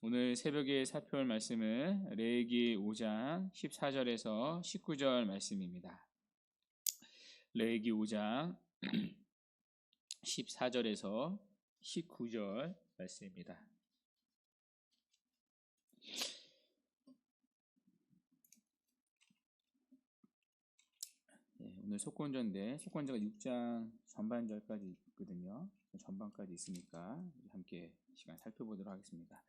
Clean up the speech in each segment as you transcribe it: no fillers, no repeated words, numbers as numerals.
오늘 새벽에 살펴볼 말씀은 레위기 5장 14절에서 19절 말씀입니다. 레위기 5장 14절에서 19절 말씀입니다. 오늘 속건제인데 속건제가 6장 전반절까지 있거든요. 전반까지 있으니까 함께 시간 살펴보도록 하겠습니다.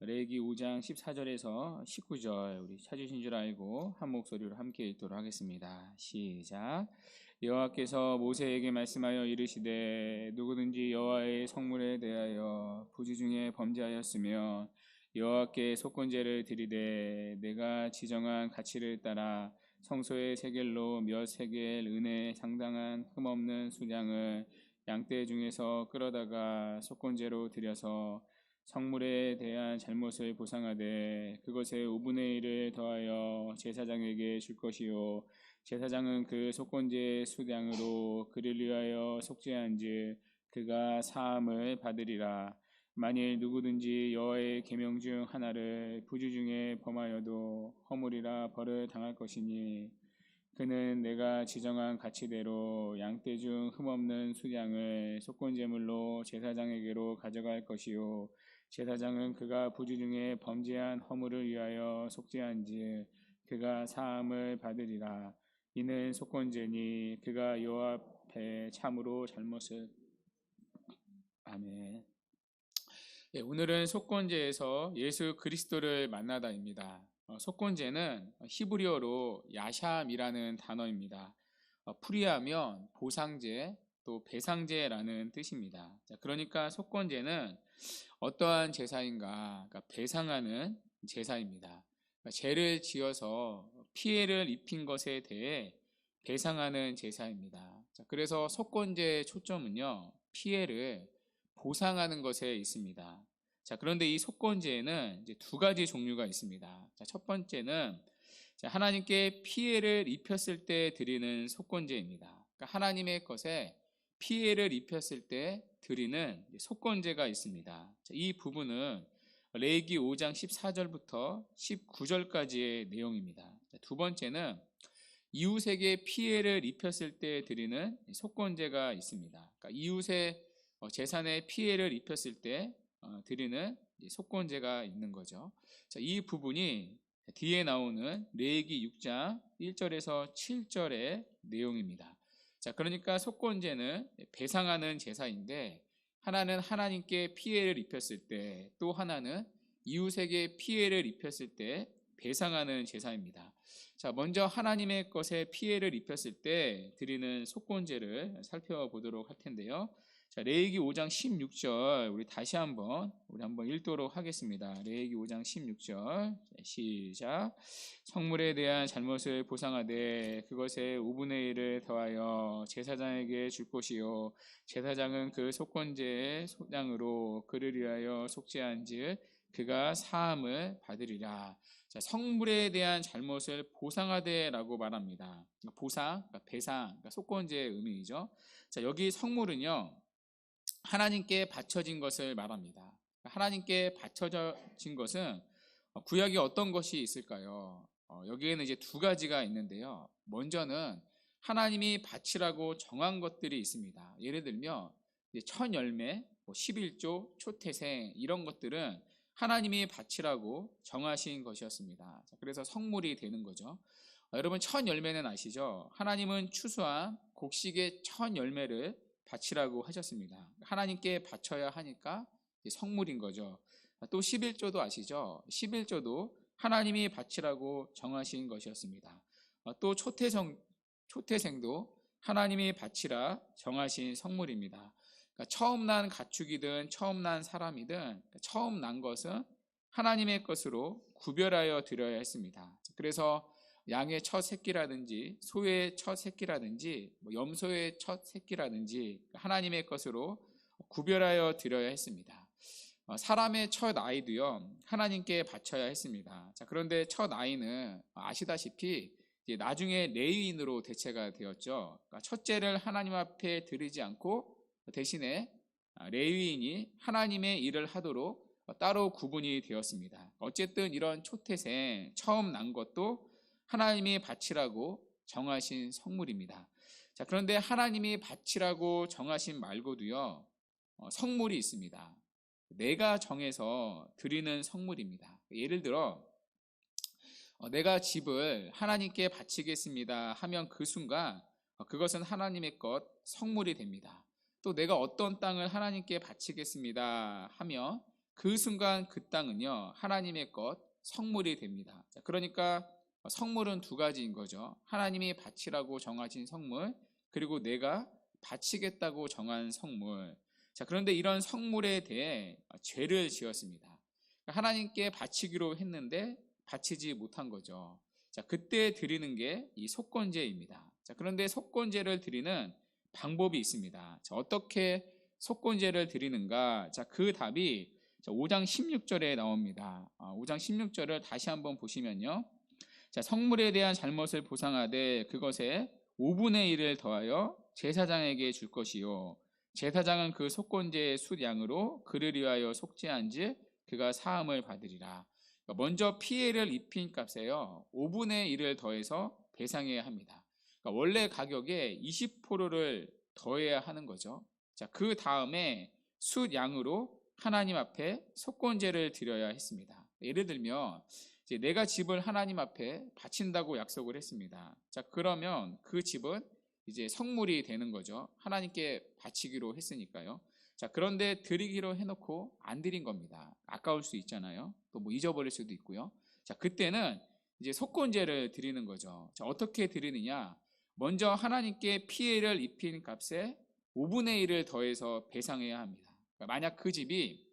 레위기 5장 14절에서 19절 우리 찾으신 줄 알고 한 목소리로 함께 읽도록 하겠습니다. 시작. 여호와께서 모세에게 말씀하여 이르시되 누구든지 여호와의 성물에 대하여 부주 중에 범죄하였으며 여호와께 속건제를 드리되 내가 지정한 가치를 따라 성소의 세겔로 몇 세겔 은에 상당한 흠없는 수량을 양떼 중에서 끌어다가 속건제로 드려서 성물에 대한 잘못을 보상하되 그것의 5분의 1을 더하여 제사장에게 줄 것이요 제사장은 그 속건제의 수량으로 그를 위하여 속죄한즉 그가 사함을 받으리라. 만일 누구든지 여호와의 계명 중 하나를 부주 중에 범하여도 허물이라 벌을 당할 것이니 그는 내가 지정한 가치대로 양떼 중 흠없는 수량을 속건제물로 제사장에게로 가져갈 것이요 제사장은 그가 부주 중에 범죄한 허물을 위하여 속죄한즉 그가 사함을 받으리라. 이는 속건제니 그가 여호와 앞에 참으로 잘못을 아멘. 오늘은 속건제에서 예수 그리스도를 만나다입니다. 속건제는 히브리어로 야샴이라는 단어입니다. 풀이하면 보상제 또 배상제라는 뜻입니다. 그러니까 속건제는 어떠한 제사인가? 그러니까 배상하는 제사입니다. 그러니까 죄를 지어서 피해를 입힌 것에 대해 배상하는 제사입니다. 그래서 속건제의 초점은요, 피해를 보상하는 것에 있습니다. 그런데 이 속건제에는 이제 두 가지 종류가 있습니다. 첫 번째는 하나님께 피해를 입혔을 때 드리는 속건제입니다. 그러니까 하나님의 것에 피해를 입혔을 때 드리는 속건제가 있습니다. 이 부분은 레위기 5장 14절부터 19절까지의 내용입니다. 두 번째는 이웃에게 피해를 입혔을 때 드리는 속건제가 있습니다. 그러니까 이웃의 재산에 피해를 입혔을 때 드리는 속건제가 있는 거죠. 이 부분이 뒤에 나오는 레위기 6장 1절에서 7절의 내용입니다. 그러니까 속건제는 배상하는 제사인데 하나는 하나님께 피해를 입혔을 때 또 하나는 이웃에게 피해를 입혔을 때 배상하는 제사입니다. 먼저 하나님의 것에 피해를 입혔을 때 드리는 속건제를 살펴보도록 할 텐데요. 레위기 5장 16절 우리 다시 한번 읽도록 하겠습니다. 레위기 5장 16절 시작. 성물에 대한 잘못을 보상하되 그것의 5분의 1을 더하여 제사장에게 줄 것이요 제사장은 그 속건제의 소량으로 그를 위하여 속죄한즉 그가 사함을 받으리라. 성물에 대한 잘못을 보상하되라고 말합니다. 보상, 그러니까 배상, 그러니까 속건제의 의미이죠. 여기 성물은요 하나님께 바쳐진 것을 말합니다. 하나님께 바쳐진 것은 구약에 어떤 것이 있을까요? 여기에는 이제 두 가지가 있는데요. 먼저는 하나님이 바치라고 정한 것들이 있습니다. 예를 들면 첫 열매, 11조, 초태생 이런 것들은 하나님이 바치라고 정하신 것이었습니다. 그래서 성물이 되는 거죠. 여러분 첫 열매는 아시죠? 하나님은 추수한 곡식의 첫 열매를 바치라고 하셨습니다. 하나님께 바쳐야 하니까 성물인 거죠. 또 11조도 아시죠? 11조도 하나님이 바치라고 정하신 것이었습니다. 또 초태생도 하나님이 바치라 정하신 성물입니다. 그러니까 처음 난 가축이든 처음 난 사람이든 처음 난 것은 하나님의 것으로 구별하여 드려야 했습니다. 그래서 양의 첫 새끼라든지 소의 첫 새끼라든지 염소의 첫 새끼라든지 하나님의 것으로 구별하여 드려야 했습니다. 사람의 첫 아이도요 하나님께 바쳐야 했습니다. 그런데 첫 아이는 아시다시피 나중에 레위인으로 대체가 되었죠. 그러니까 첫째를 하나님 앞에 드리지 않고 대신에 레위인이 하나님의 일을 하도록 따로 구분이 되었습니다. 어쨌든 이런 초태생 처음 난 것도 하나님이 바치라고 정하신 성물입니다. 자, 그런데 하나님이 바치라고 정하신 말고도요, 성물이 있습니다. 내가 정해서 드리는 성물입니다. 예를 들어 내가 집을 하나님께 바치겠습니다 하면 그 순간 그것은 하나님의 것 성물이 됩니다. 또 내가 어떤 땅을 하나님께 바치겠습니다 하면 그 순간 그 땅은요 하나님의 것 성물이 됩니다. 자, 그러니까 성물은 두 가지인 거죠. 하나님이 바치라고 정하신 성물, 그리고 내가 바치겠다고 정한 성물. 자, 그런데 이런 성물에 대해 죄를 지었습니다. 하나님께 바치기로 했는데 바치지 못한 거죠. 자, 그때 드리는 게 이 속건제입니다. 자, 그런데 속건제를 드리는 방법이 있습니다. 자, 어떻게 속건제를 드리는가? 자, 그 답이 5장 16절에 나옵니다. 5장 16절을 다시 한번 보시면요. 자, 성물에 대한 잘못을 보상하되 그것에 5분의 1을 더하여 제사장에게 줄 것이요. 제사장은 그 속건제의 숫 양으로 그를 위하여 속죄한즉 그가 사함을 받으리라. 먼저 피해를 입힌 값에요 5분의 1을 더해서 배상해야 합니다. 그러니까 원래 가격에 20%를 더해야 하는 거죠. 자, 그 다음에 숫 양으로 하나님 앞에 속건제를 드려야 했습니다. 예를 들면 이제 내가 집을 하나님 앞에 바친다고 약속을 했습니다. 자, 그러면 그 집은 이제 성물이 되는 거죠. 하나님께 바치기로 했으니까요. 자, 그런데 드리기로 해놓고 안 드린 겁니다. 아까울 수 있잖아요. 또 뭐 잊어버릴 수도 있고요. 자, 그때는 이제 속건제를 드리는 거죠. 자, 어떻게 드리느냐? 먼저 하나님께 피해를 입힌 값에 5분의 1을 더해서 배상해야 합니다. 그러니까 만약 그 집이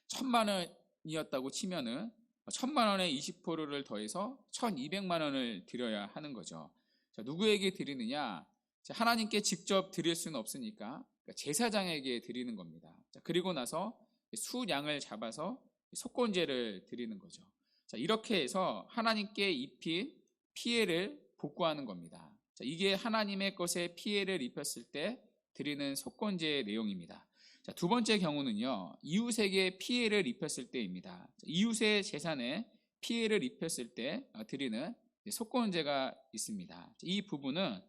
1,000만 원이었다고 치면은 1,000만 원에 20%를 더해서 1,200만 원을 드려야 하는 거죠. 자, 누구에게 드리느냐? 자, 하나님께 직접 드릴 수는 없으니까 제사장에게 드리는 겁니다. 자, 그리고 나서 수량을 잡아서 속건제를 드리는 거죠. 자, 이렇게 해서 하나님께 입힌 피해를 복구하는 겁니다. 자, 이게 하나님의 것에 피해를 입혔을 때 드리는 속건제의 내용입니다. 자, 두 번째 경우는요, 이웃에게 피해를 입혔을 때입니다. 자, 이웃의 재산에 피해를 입혔을 때 드리는 속건제가 있습니다. 이 부분은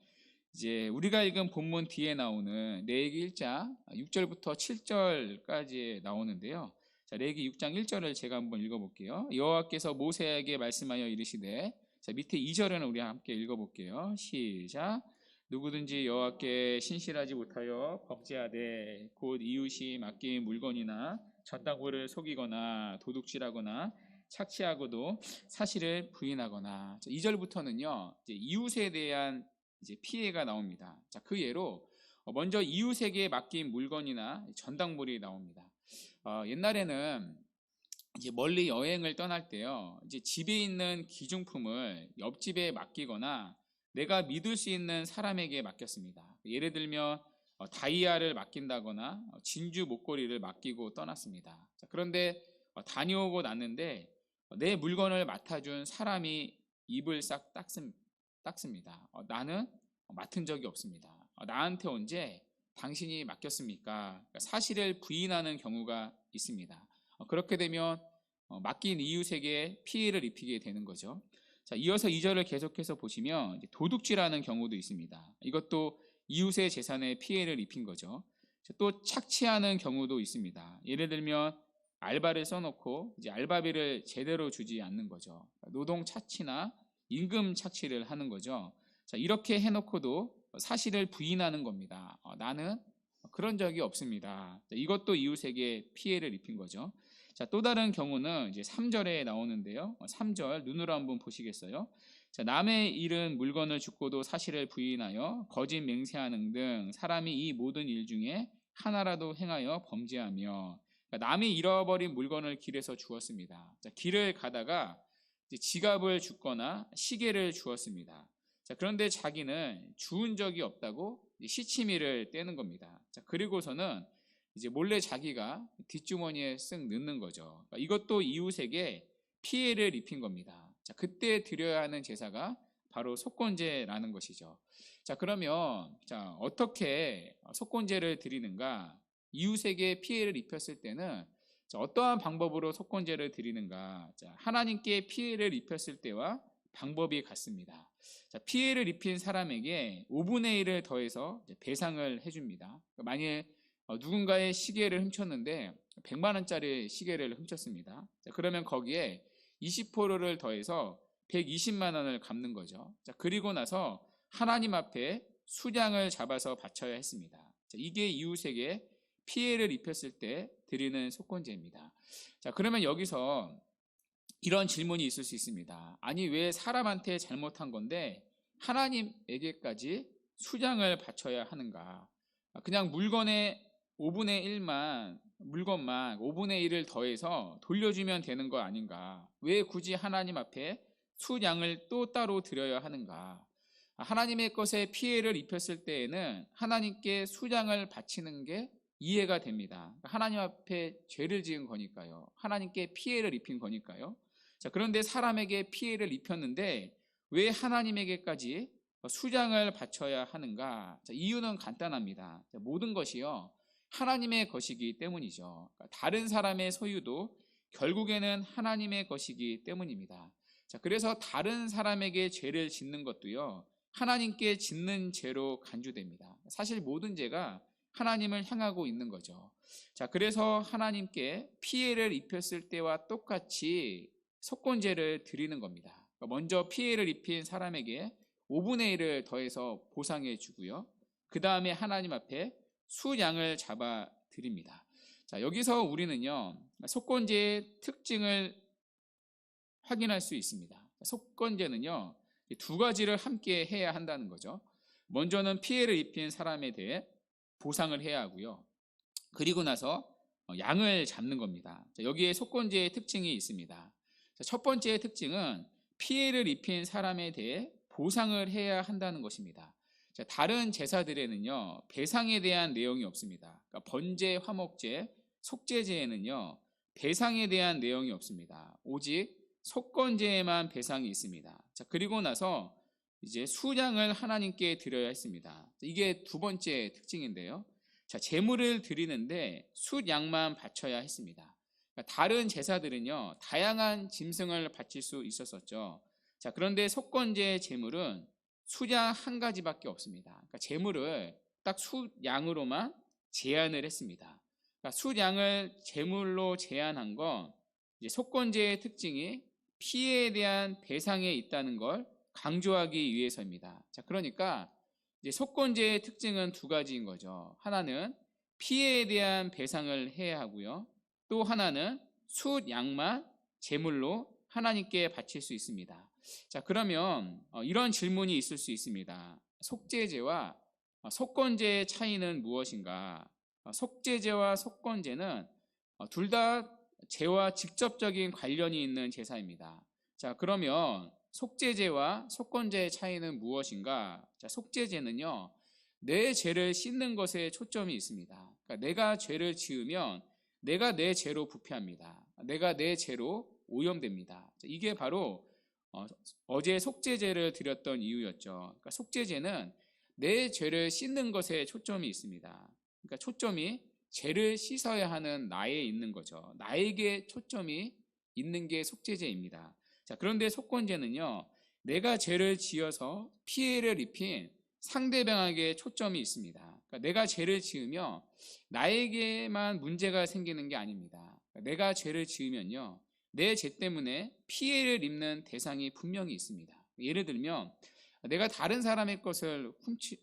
이제 우리가 읽은 본문 뒤에 나오는 레위기 1장 6절부터 7절까지 나오는데요. 자, 레위기 6장 1절을 제가 한번 읽어볼게요. 여호와께서 모세에게 말씀하여 이르시되, 자, 밑에 2절은 우리 함께 읽어볼게요. 시작. 누구든지 여호와께 신실하지 못하여 범죄하되 곧 이웃이 맡긴 물건이나 젖다구를 속이거나 도둑질하거나 착취하고도 사실을 부인하거나. 2절부터는요 이제 이웃에 대한 이제 피해가 나옵니다. 자, 그 예로 먼저 이웃에게 맡긴 물건이나 전당물이 나옵니다. 옛날에는 이제 멀리 여행을 떠날 때요, 이제 집에 있는 기중품을 옆집에 맡기거나 내가 믿을 수 있는 사람에게 맡겼습니다. 예를 들면 다이아를 맡긴다거나 진주 목걸이를 맡기고 떠났습니다. 자, 그런데 다녀오고 났는데 내 물건을 맡아준 사람이 입을 싹 닦습니다. 나는 맡은 적이 없습니다. 나한테 언제 당신이 맡겼습니까? 그러니까 사실을 부인하는 경우가 있습니다. 그렇게 되면 맡긴 이웃에게 피해를 입히게 되는 거죠. 자, 이어서 2절을 계속해서 보시면 도둑질하는 경우도 있습니다. 이것도 이웃의 재산에 피해를 입힌 거죠. 또 착취하는 경우도 있습니다. 예를 들면 알바를 써놓고 이제 알바비를 제대로 주지 않는 거죠. 노동 착취나 임금 착취를 하는 거죠. 자, 이렇게 해놓고도 사실을 부인하는 겁니다. 나는 그런 적이 없습니다. 자, 이것도 이웃에게 피해를 입힌 거죠. 자, 또 다른 경우는 이제 3절에 나오는데요. 3절 눈으로 한번 보시겠어요? 자, 남의 잃은 물건을 죽고도 사실을 부인하여 거짓 맹세하는 등 사람이 이 모든 일 중에 하나라도 행하여 범죄하며. 그러니까 남이 잃어버린 물건을 길에서 주었습니다. 자, 길을 가다가 이제 지갑을 줍거나 시계를 주었습니다. 자, 그런데 자기는 주운 적이 없다고 시치미를 떼는 겁니다. 자, 그리고서는 이제 몰래 자기가 뒷주머니에 쓱 넣는 거죠. 그러니까 이것도 이웃에게 피해를 입힌 겁니다. 자, 그때 드려야 하는 제사가 바로 속건제라는 것이죠. 자, 그러면 자, 어떻게 속건제를 드리는가? 이웃에게 피해를 입혔을 때는 자, 어떠한 방법으로 속건제를 드리는가? 자, 하나님께 피해를 입혔을 때와 방법이 같습니다. 자, 피해를 입힌 사람에게 5분의 1을 더해서 배상을 해줍니다. 만약에 누군가의 시계를 훔쳤는데 100만 원짜리 시계를 훔쳤습니다. 자, 그러면 거기에 20%를 더해서 120만 원을 갚는 거죠. 자, 그리고 나서 하나님 앞에 수량을 잡아서 바쳐야 했습니다. 자, 이게 이웃에게 피해를 입혔을 때 드리는 속건제입니다. 자, 그러면 여기서 이런 질문이 있을 수 있습니다. 아니, 왜 사람한테 잘못한 건데 하나님에게까지 수량을 바쳐야 하는가? 그냥 물건의 5분의 1만, 물건만 5분의 1을 더해서 돌려주면 되는 거 아닌가? 왜 굳이 하나님 앞에 수량을 또 따로 드려야 하는가? 하나님의 것에 피해를 입혔을 때에는 하나님께 수량을 바치는 게 이해가 됩니다. 하나님 앞에 죄를 지은 거니까요. 하나님께 피해를 입힌 거니까요. 자, 그런데 사람에게 피해를 입혔는데 왜 하나님에게까지 수량을 바쳐야 하는가? 자, 이유는 간단합니다. 자, 모든 것이요, 하나님의 것이기 때문이죠. 다른 사람의 소유도 결국에는 하나님의 것이기 때문입니다. 자, 그래서 다른 사람에게 죄를 짓는 것도요, 하나님께 짓는 죄로 간주됩니다. 사실 모든 죄가 하나님을 향하고 있는 거죠. 자, 그래서 하나님께 피해를 입혔을 때와 똑같이 속건제를 드리는 겁니다. 먼저 피해를 입힌 사람에게 5분의 1을 더해서 보상해 주고요. 그 다음에 하나님 앞에 수량을 잡아 드립니다. 자, 여기서 우리는요, 속건제의 특징을 확인할 수 있습니다. 속건제는요, 두 가지를 함께 해야 한다는 거죠. 먼저는 피해를 입힌 사람에 대해 보상을 해야 하고요. 그리고 나서 양을 잡는 겁니다. 여기에 속건제의 특징이 있습니다. 첫 번째 특징은 피해를 입힌 사람에 대해 보상을 해야 한다는 것입니다. 다른 제사들에는요, 배상에 대한 내용이 없습니다. 그러니까 번제, 화목제, 속죄제에는요, 배상에 대한 내용이 없습니다. 오직 속건제에만 배상이 있습니다. 자, 그리고 나서 이제 수량을 하나님께 드려야 했습니다. 이게 두 번째 특징인데요. 자, 제물을 드리는데 수량만 바쳐야 했습니다. 그러니까 다른 제사들은요, 다양한 짐승을 바칠 수 있었었죠. 자, 그런데 속건제 제물은 수량 한 가지밖에 없습니다. 그러니까 제물을 딱 수량으로만 제한을 했습니다. 그러니까 수량을 제물로 제한한 건 이제 속건제의 특징이 피해에 대한 배상에 있다는 걸 강조하기 위해서입니다. 자, 그러니까 이제 속건제의 특징은 두 가지인 거죠. 하나는 피해에 대한 배상을 해야 하고요. 또 하나는 수량만 제물로 하나님께 바칠 수 있습니다. 자, 그러면 이런 질문이 있을 수 있습니다. 속죄제와 속건제의 차이는 무엇인가? 속죄제와 속건제는 둘 다 죄와 직접적인 관련이 있는 제사입니다. 자, 그러면 속죄제와 속건제의 차이는 무엇인가? 자, 속죄제는요, 내 죄를 씻는 것에 초점이 있습니다. 그러니까 내가 죄를 지으면 내가 내 죄로 부패합니다. 내가 내 죄로 오염됩니다. 자, 이게 바로 어제 속죄제를 드렸던 이유였죠. 그러니까 속죄제는 내 죄를 씻는 것에 초점이 있습니다. 그러니까 초점이 죄를 씻어야 하는 나에 있는 거죠. 나에게 초점이 있는 게 속죄제입니다. 자, 그런데 속건제는요, 내가 죄를 지어서 피해를 입힌 상대방에게 초점이 있습니다. 그러니까 내가 죄를 지으며 나에게만 문제가 생기는 게 아닙니다. 그러니까 내가 죄를 지으면요, 내 죄 때문에 피해를 입는 대상이 분명히 있습니다. 예를 들면 내가 다른 사람의 것을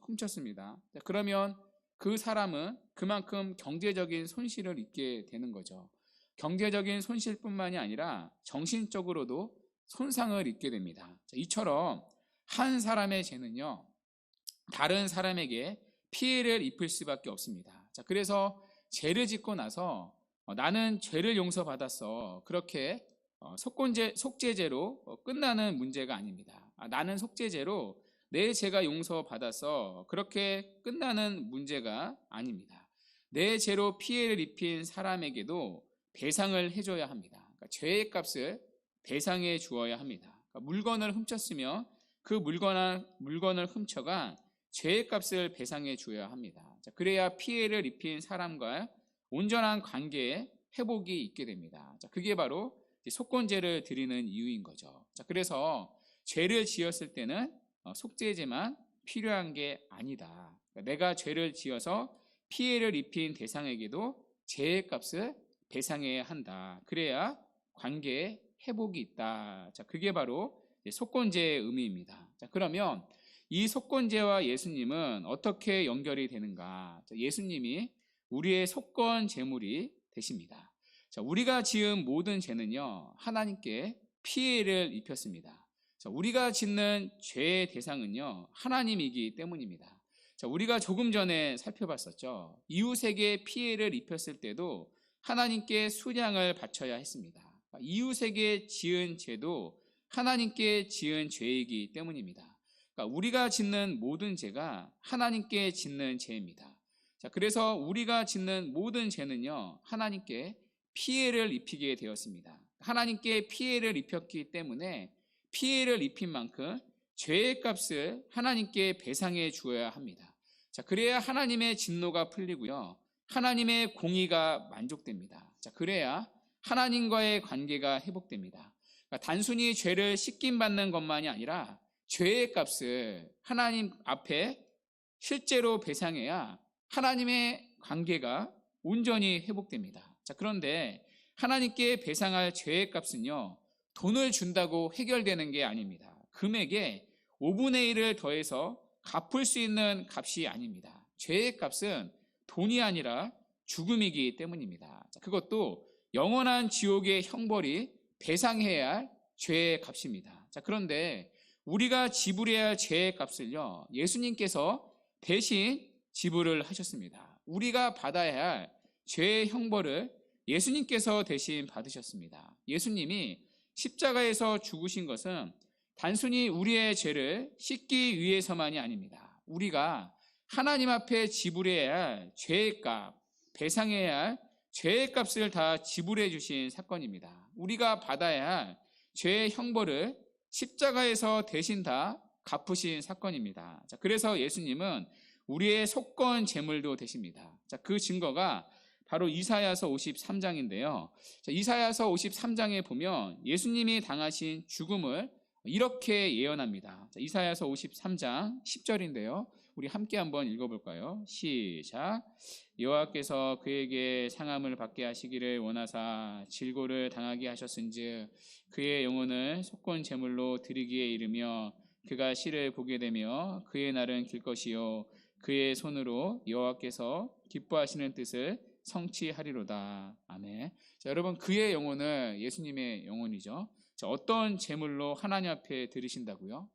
훔쳤습니다. 그러면 그 사람은 그만큼 경제적인 손실을 입게 되는 거죠. 경제적인 손실뿐만이 아니라 정신적으로도 손상을 입게 됩니다. 이처럼 한 사람의 죄는요, 다른 사람에게 피해를 입힐 수밖에 없습니다. 자, 그래서 죄를 짓고 나서 나는 죄를 용서받았어, 그렇게 속죄제로 끝나는 문제가 아닙니다. 나는 속죄제로 내 죄가 용서받아서 그렇게 끝나는 문제가 아닙니다. 내 죄로 피해를 입힌 사람에게도 배상을 해줘야 합니다. 그러니까 죄의 값을 배상해 주어야 합니다. 그러니까 물건을 훔쳤으면 그 물건을 훔쳐가 죄의 값을 배상해 줘야 합니다. 자, 그래야 피해를 입힌 사람과 온전한 관계에 회복이 있게 됩니다. 자, 그게 바로 속건제를 드리는 이유인 거죠. 자, 그래서 죄를 지었을 때는 속죄제만 필요한 게 아니다. 그러니까 내가 죄를 지어서 피해를 입힌 대상에게도 죄의 값을 배상해야 한다. 그래야 관계에 회복이 있다. 자, 그게 바로 속건제의 의미입니다. 자, 그러면 이 속건제와 예수님은 어떻게 연결이 되는가? 자, 예수님이 우리의 속건 제물이 되십니다. 자, 우리가 지은 모든 죄는요, 하나님께 피해를 입혔습니다. 자, 우리가 짓는 죄의 대상은요, 하나님이기 때문입니다. 자, 우리가 조금 전에 살펴봤었죠. 이웃에게 피해를 입혔을 때도 하나님께 순양을 바쳐야 했습니다. 이웃에게 지은 죄도 하나님께 지은 죄이기 때문입니다. 그러니까 우리가 짓는 모든 죄가 하나님께 짓는 죄입니다. 자, 그래서 우리가 짓는 모든 죄는요, 하나님께 피해를 입히게 되었습니다. 하나님께 피해를 입혔기 때문에 피해를 입힌 만큼 죄의 값을 하나님께 배상해 주어야 합니다. 자, 그래야 하나님의 진노가 풀리고요, 하나님의 공의가 만족됩니다. 자, 그래야 하나님과의 관계가 회복됩니다. 그러니까 단순히 죄를 씻김받는 것만이 아니라 죄의 값을 하나님 앞에 실제로 배상해야 하나님의 관계가 온전히 회복됩니다. 자, 그런데 하나님께 배상할 죄의 값은요, 돈을 준다고 해결되는 게 아닙니다. 금액에 5분의 1을 더해서 갚을 수 있는 값이 아닙니다. 죄의 값은 돈이 아니라 죽음이기 때문입니다. 자, 그것도 영원한 지옥의 형벌이 배상해야 할 죄의 값입니다. 자, 그런데 우리가 지불해야 할 죄의 값을요, 예수님께서 대신 지불을 하셨습니다. 우리가 받아야 할 죄의 형벌을 예수님께서 대신 받으셨습니다. 예수님이 십자가에서 죽으신 것은 단순히 우리의 죄를 씻기 위해서만이 아닙니다. 우리가 하나님 앞에 지불해야 할 죄의 값, 배상해야 할 죄의 값을 다 지불해 주신 사건입니다. 우리가 받아야 할 죄의 형벌을 십자가에서 대신 다 갚으신 사건입니다. 자, 그래서 예수님은 우리의 속건 제물도 되십니다. 자, 그 증거가 바로 이사야서 53장인데요. 자, 이사야서 53장에 보면 예수님이 당하신 죽음을 이렇게 예언합니다. 자, 이사야서 53장 10절인데요. 우리 함께 한번 읽어볼까요? 시작. 여호와께서 그에게 상함을 받게 하시기를 원하사 질고를 당하게 하셨은즉 그의 영혼을 속건 제물로 드리기에 이르며 그가 시를 보게 되며 그의 날은 길 것이요 그의 손으로 여호와께서 기뻐하시는 뜻을 성취하리로다. 아멘. 자, 여러분, 그의 영혼은 예수님의 영혼이죠. 자, 어떤 제물로 하나님 앞에 드리신다고요?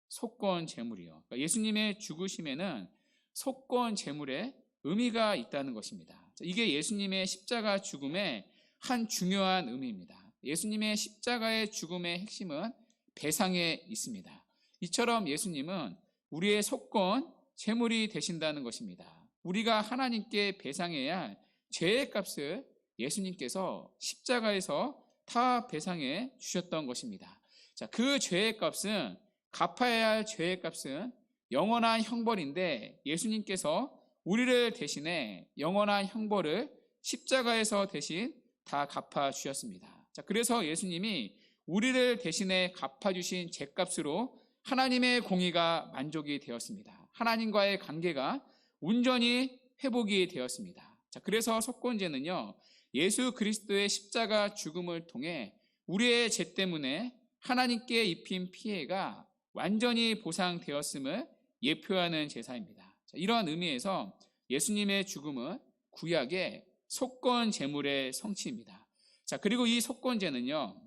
속건 제물이요. 그러니까 예수님의 죽으심에는 속건 제물에 의미가 있다는 것입니다. 자, 이게 예수님의 십자가 죽음의 한 중요한 의미입니다. 예수님의 십자가의 죽음의 핵심은 배상에 있습니다. 이처럼 예수님은 우리의 속건 제물이 되신다는 것입니다. 우리가 하나님께 배상해야 할 죄의 값을 예수님께서 십자가에서 다 배상해 주셨던 것입니다. 자, 그 죄의 값은, 갚아야 할 죄의 값은 영원한 형벌인데 예수님께서 우리를 대신해 영원한 형벌을 십자가에서 대신 다 갚아 주셨습니다. 자, 그래서 예수님이 우리를 대신해 갚아 주신 죄값으로 하나님의 공의가 만족이 되었습니다. 하나님과의 관계가 온전히 회복이 되었습니다. 자, 그래서 속건제는요, 예수 그리스도의 십자가 죽음을 통해 우리의 죄 때문에 하나님께 입힌 피해가 완전히 보상되었음을 예표하는 제사입니다. 자, 이러한 의미에서 예수님의 죽음은 구약의 속건 제물의 성취입니다. 자, 그리고 이 속건제는요,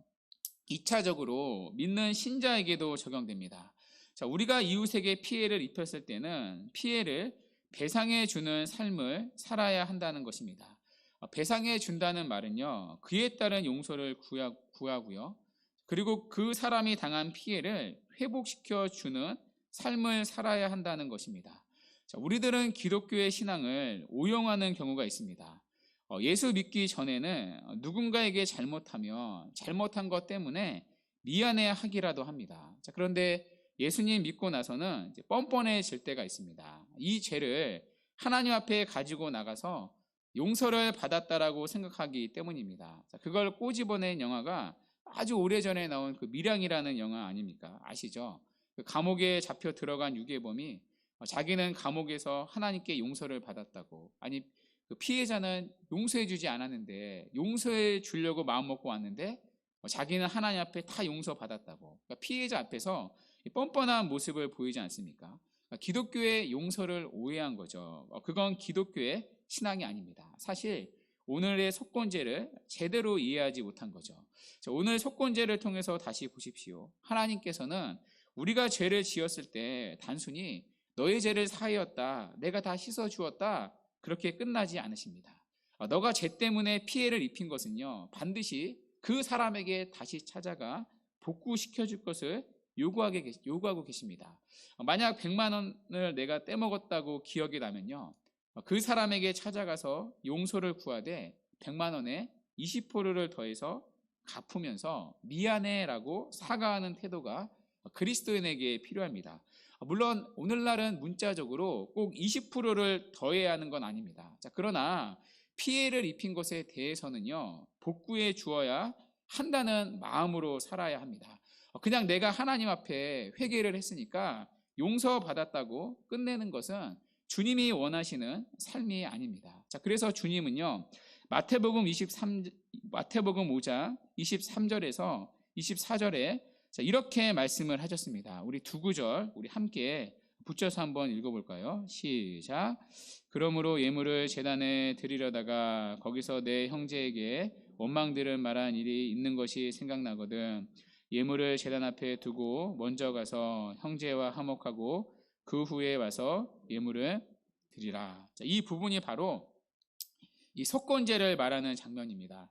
2차적으로 믿는 신자에게도 적용됩니다. 자, 우리가 이웃에게 피해를 입혔을 때는 피해를 배상해 주는 삶을 살아야 한다는 것입니다. 배상해 준다는 말은요, 그에 따른 용서를 구하고요, 그리고 그 사람이 당한 피해를 회복시켜 주는 삶을 살아야 한다는 것입니다. 자, 우리들은 기독교의 신앙을 오용하는 경우가 있습니다. 예수 믿기 전에는 누군가에게 잘못하면 잘못한 것 때문에 미안해 하기라도 합니다. 자, 그런데 예수님 믿고 나서는 이제 뻔뻔해질 때가 있습니다. 이 죄를 하나님 앞에 가지고 나가서 용서를 받았다라고 생각하기 때문입니다. 그걸 꼬집어낸 영화가 아주 오래전에 나온 그 밀양이라는 영화 아닙니까? 아시죠? 그 감옥에 잡혀 들어간 유괴범이 자기는 감옥에서 하나님께 용서를 받았다고, 아니 그 피해자는 용서해 주지 않았는데 용서해 주려고 마음 먹고 왔는데 자기는 하나님 앞에 다 용서받았다고, 그러니까 피해자 앞에서 뻔뻔한 모습을 보이지 않습니까? 그러니까 기독교의 용서를 오해한 거죠. 그건 기독교의 신앙이 아닙니다. 사실 오늘의 속건제를 제대로 이해하지 못한 거죠. 오늘 속건제를 통해서 다시 보십시오. 하나님께서는 우리가 죄를 지었을 때 단순히 너의 죄를 사하였다, 내가 다 씻어주었다, 그렇게 끝나지 않으십니다. 너가 죄 때문에 피해를 입힌 것은요, 반드시 그 사람에게 다시 찾아가 복구시켜줄 것을 요구하고 계십니다. 만약 100만 원을 내가 떼먹었다고 기억이 나면요, 그 사람에게 찾아가서 용서를 구하되 100만 원에 20%를 더해서 갚으면서 미안해라고 사과하는 태도가 그리스도인에게 필요합니다. 물론 오늘날은 문자적으로 꼭 20%를 더해야 하는 건 아닙니다. 그러나 피해를 입힌 것에 대해서는요, 복구해 주어야 한다는 마음으로 살아야 합니다. 그냥 내가 하나님 앞에 회개를 했으니까 용서받았다고 끝내는 것은 주님이 원하시는 삶이 아닙니다. 그래서 주님은요, 마태복음 5장 23절에서 24절에 이렇게 말씀을 하셨습니다. 우리 두 구절 우리 함께 붙여서 한번 읽어볼까요? 시작. 그러므로 예물을 제단에 드리려다가 거기서 내 형제에게 원망들을 말한 일이 있는 것이 생각나거든. 예물을 제단 앞에 두고 먼저 가서 형제와 화목하고 그 후에 와서 예물을 드리라. 이 부분이 바로 이 속건제를 말하는 장면입니다.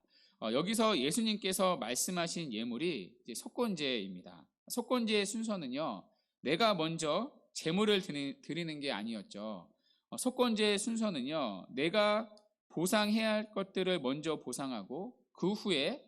여기서 예수님께서 말씀하신 예물이 이제 속건제입니다. 속건제의 순서는요, 내가 먼저 제물을 드리는 게 아니었죠. 속건제의 순서는요, 내가 보상해야 할 것들을 먼저 보상하고 그 후에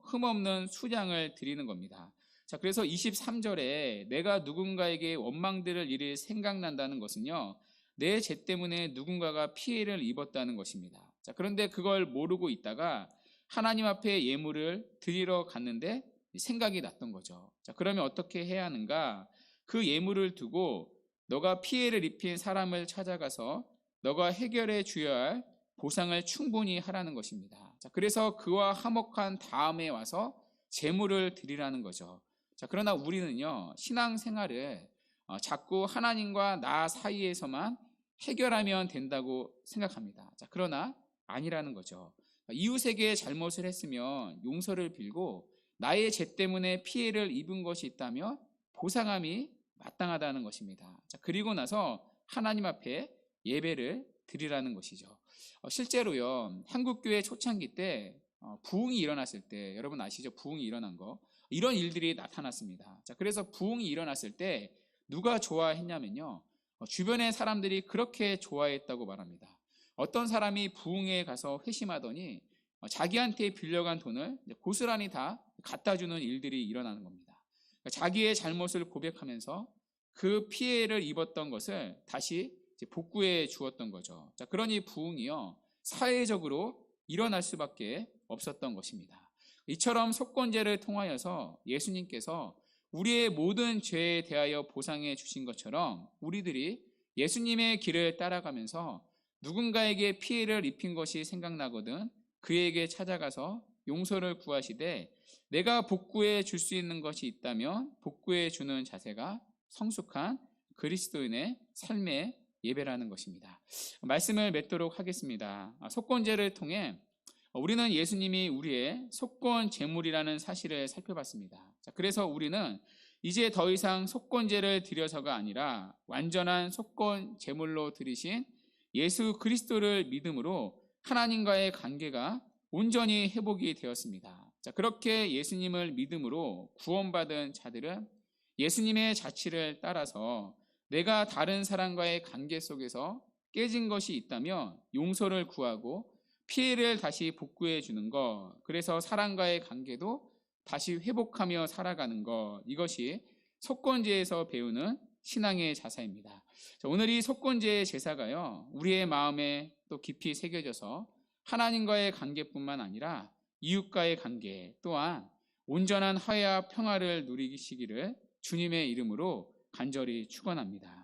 흠없는 수량을 드리는 겁니다. 그래서 23절에 내가 누군가에게 원망들을 일이 생각난다는 것은요, 내 죄 때문에 누군가가 피해를 입었다는 것입니다. 그런데 그걸 모르고 있다가 하나님 앞에 예물을 드리러 갔는데 생각이 났던 거죠. 그러면 어떻게 해야 하는가? 그 예물을 두고 너가 피해를 입힌 사람을 찾아가서 너가 해결해 줘야 할 보상을 충분히 하라는 것입니다. 그래서 그와 화목한 다음에 와서 제물을 드리라는 거죠. 그러나 우리는요, 신앙생활을 자꾸 하나님과 나 사이에서만 해결하면 된다고 생각합니다. 그러나 아니라는 거죠. 이웃에게 잘못을 했으면 용서를 빌고 나의 죄 때문에 피해를 입은 것이 있다면 보상함이 마땅하다는 것입니다. 그리고 나서 하나님 앞에 예배를 드리라는 것이죠. 실제로요, 한국교회 초창기 때 부흥이 일어났을 때, 여러분 아시죠? 부흥이 일어난 거, 이런 일들이 나타났습니다. 그래서 부흥이 일어났을 때 누가 좋아했냐면요, 주변의 사람들이 그렇게 좋아했다고 말합니다. 어떤 사람이 부흥회에 가서 회심하더니 자기한테 빌려간 돈을 고스란히 다 갖다 주는 일들이 일어나는 겁니다. 자기의 잘못을 고백하면서 그 피해를 입었던 것을 다시 복구해 주었던 거죠. 그러니 부흥이요, 사회적으로 일어날 수밖에 없었던 것입니다. 이처럼 속건제를 통하여서 예수님께서 우리의 모든 죄에 대하여 보상해 주신 것처럼 우리들이 예수님의 길을 따라가면서 누군가에게 피해를 입힌 것이 생각나거든 그에게 찾아가서 용서를 구하시되 내가 복구해 줄 수 있는 것이 있다면 복구해 주는 자세가 성숙한 그리스도인의 삶의 예배라는 것입니다. 말씀을 맺도록 하겠습니다. 속건제를 통해 우리는 예수님이 우리의 속건 제물이라는 사실을 살펴봤습니다. 그래서 우리는 이제 더 이상 속건제를 드려서가 아니라 완전한 속건 제물로 드리신 예수 그리스도를 믿음으로 하나님과의 관계가 온전히 회복이 되었습니다. 그렇게 예수님을 믿음으로 구원받은 자들은 예수님의 자취를 따라서 내가 다른 사람과의 관계 속에서 깨진 것이 있다면 용서를 구하고 피해를 다시 복구해 주는 것, 그래서 사람과의 관계도 다시 회복하며 살아가는 것, 이것이 속건제에서 배우는 신앙의 자사입니다. 오늘 이 속건제 제사가요, 우리의 마음에 또 깊이 새겨져서 하나님과의 관계뿐만 아니라 이웃과의 관계 또한 온전한 화해와 평화를 누리시기를 주님의 이름으로 간절히 축원합니다.